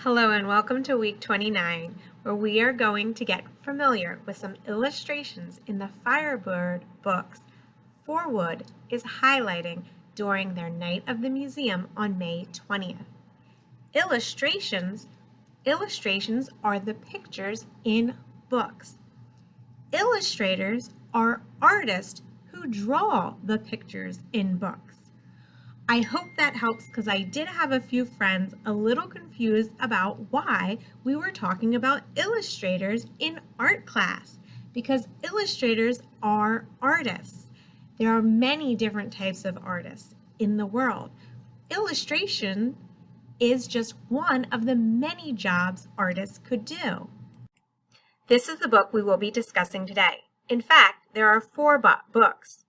Hello and welcome to week 29, where we are going to get familiar with some illustrations in the Firebird books Forwood is highlighting during their Night of the Museum on May 20th. Illustrations are the pictures in books. Illustrators are artists who draw the pictures in books. I hope that helps because I did have a few friends a little confused about why we were talking about illustrators in art class, because illustrators are artists. There are many different types of artists in the world. Illustration is just one of the many jobs artists could do. This is the book we will be discussing today. In fact, there are four books.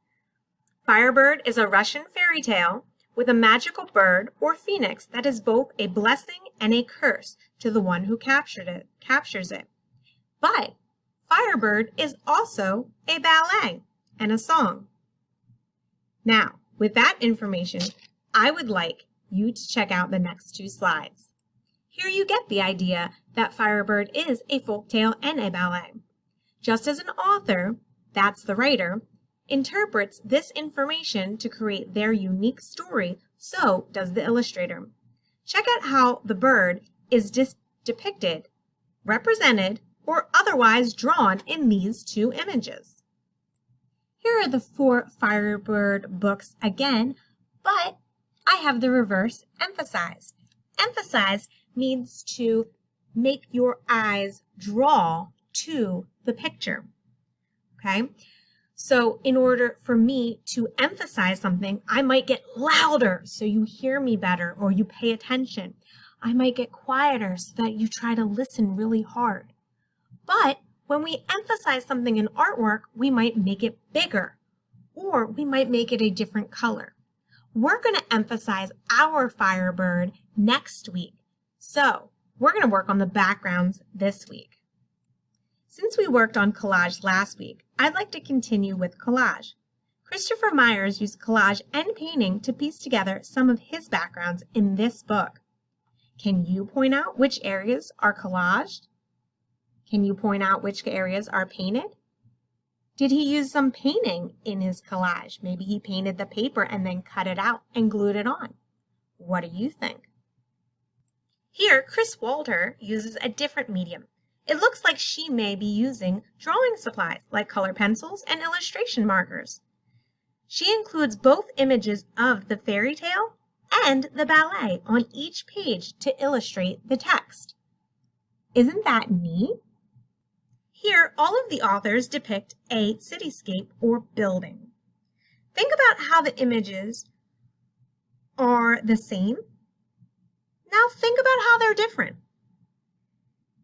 Firebird is a Russian fairy tale with a magical bird or phoenix that is both a blessing and a curse to the one who captures it. But Firebird is also a ballet and a song. Now, with that information, I would like you to check out the next two slides. Here you get the idea that Firebird is a folktale and a ballet. Just as an author, that's the writer, interprets this information to create their unique story, so does the illustrator. Check out how the bird is depicted, represented, or otherwise drawn in these two images. Here are the four Firebird books again, but I have the reverse emphasized. Emphasize means to make your eyes draw to the picture. Okay? So in order for me to emphasize something, I might get louder so you hear me better or you pay attention. I might get quieter so that you try to listen really hard. But when we emphasize something in artwork, we might make it bigger or we might make it a different color. We're going to emphasize our Firebird next week. So we're going to work on the backgrounds this week. Since we worked on collage last week, I'd like to continue with collage. Christopher Myers used collage and painting to piece together some of his backgrounds in this book. Can you point out which areas are collaged? Can you point out which areas are painted? Did he use some painting in his collage? Maybe he painted the paper and then cut it out and glued it on. What do you think? Here, Chris Walter uses a different medium. It looks like she may be using drawing supplies like color pencils and illustration markers. She includes both images of the fairy tale and the ballet on each page to illustrate the text. Isn't that neat? Here, all of the authors depict a cityscape or building. Think about how the images are the same. Now think about how they're different.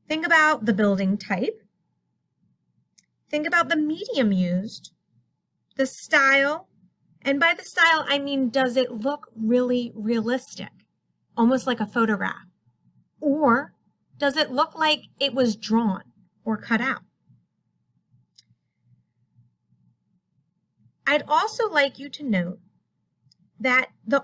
Think about the building type. Think about the medium used, the style, and by the style I mean, does it look really realistic, almost like a photograph? Or does it look like it was drawn or cut out? I'd also like you to note that the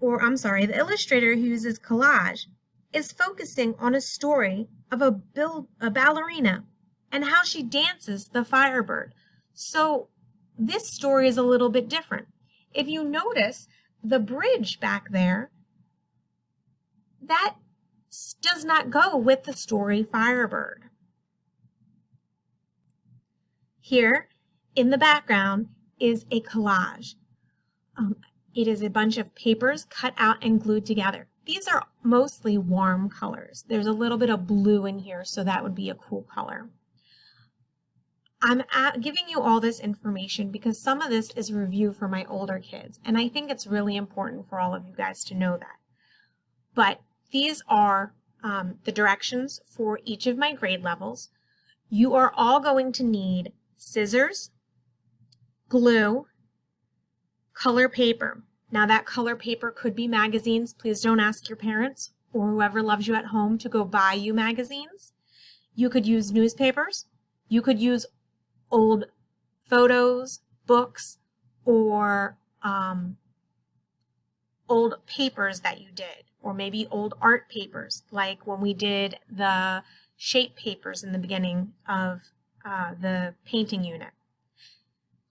illustrator who uses collage is focusing on a story of a ballerina and how she dances the Firebird. So this story is a little bit different. If you notice the bridge back there, that does not go with the story Firebird. Here in the background is a collage. It is a bunch of papers cut out and glued together. These are mostly warm colors. There's a little bit of blue in here, so that would be a cool color. I'm giving you all this information because some of this is review for my older kids, and I think it's really important for all of you guys to know that. But these are the directions for each of my grade levels. You are all going to need scissors, glue, color paper. Now that color paper could be magazines. Please don't ask your parents or whoever loves you at home to go buy you magazines. You could use newspapers. You could use old photos, books, or old papers that you did, or maybe old art papers, like when we did the shape papers in the beginning of the painting unit.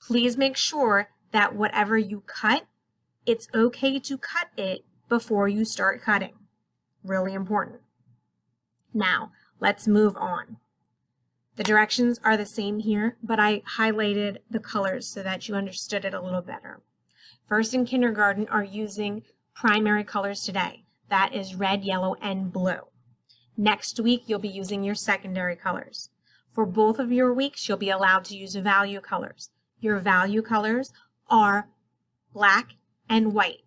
Please make sure that whatever you cut, it's okay to cut it before you start cutting. Really important. Now, let's move on. The directions are the same here, but I highlighted the colors so that you understood it a little better. First and kindergarten are using primary colors today. That is red, yellow, and blue. Next week, you'll be using your secondary colors. For both of your weeks, you'll be allowed to use value colors. Your value colors are black and white.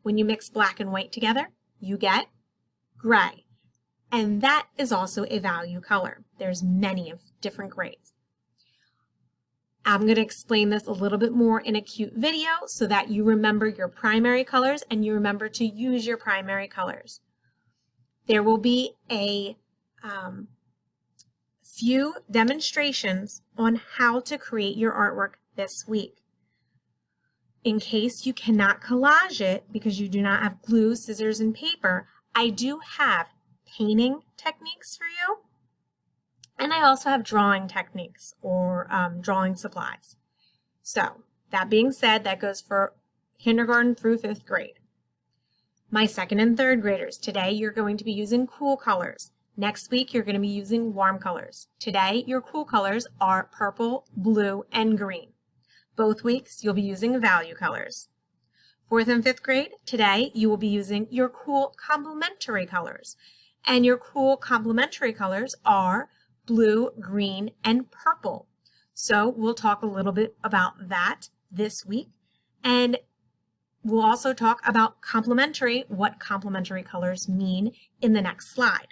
When you mix black and white together, you get gray. And that is also a value color. There's many of different grays. I'm going to explain this a little bit more in a cute video so that you remember your primary colors and you remember to use your primary colors. There will be a few demonstrations on how to create your artwork this week. In case you cannot collage it because you do not have glue, scissors, and paper, I do have painting techniques for you. And I also have drawing techniques or drawing supplies. So that being said, that goes for kindergarten through 5th grade. My 2nd and 3rd graders, today you're going to be using cool colors. Next week, you're going to be using warm colors. Today, your cool colors are purple, blue, and green. Both weeks, you'll be using value colors. 4th and 5th grade, today you will be using your cool complementary colors. And your cool complementary colors are blue, green, and purple. So we'll talk a little bit about that this week. And we'll also talk about what complementary colors mean in the next slide.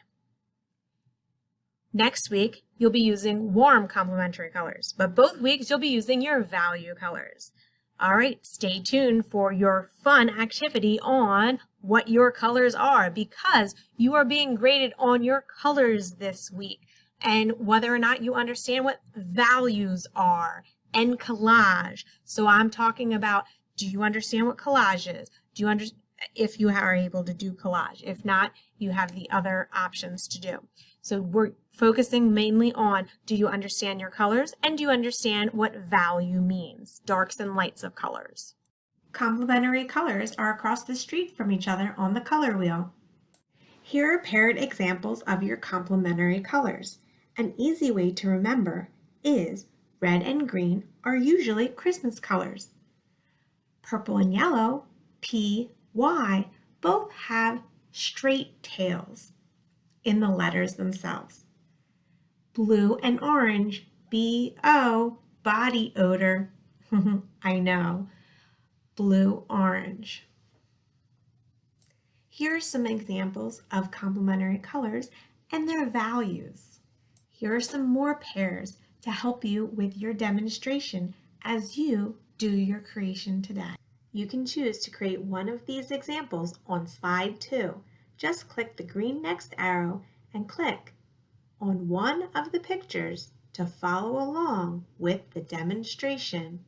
Next week, you'll be using warm complementary colors, but both weeks you'll be using your value colors. All right, stay tuned for your fun activity on what your colors are because you are being graded on your colors this week and whether or not you understand what values are and collage. So I'm talking about, do you understand what collage is? Do you understand if you are able to do collage? If not, you have the other options to do. So we're focusing mainly on, do you understand your colors and do you understand what value means, darks and lights of colors? Complementary colors are across the street from each other on the color wheel. Here are paired examples of your complementary colors. An easy way to remember is red and green are usually Christmas colors. Purple and yellow, P, Y, both have straight tails in the letters themselves. Blue and orange, B-O, body odor. I know, blue-orange. Here are some examples of complementary colors and their values. Here are some more pairs to help you with your demonstration as you do your creation today. You can choose to create one of these examples on slide 2. Just click the green next arrow and click on one of the pictures to follow along with the demonstration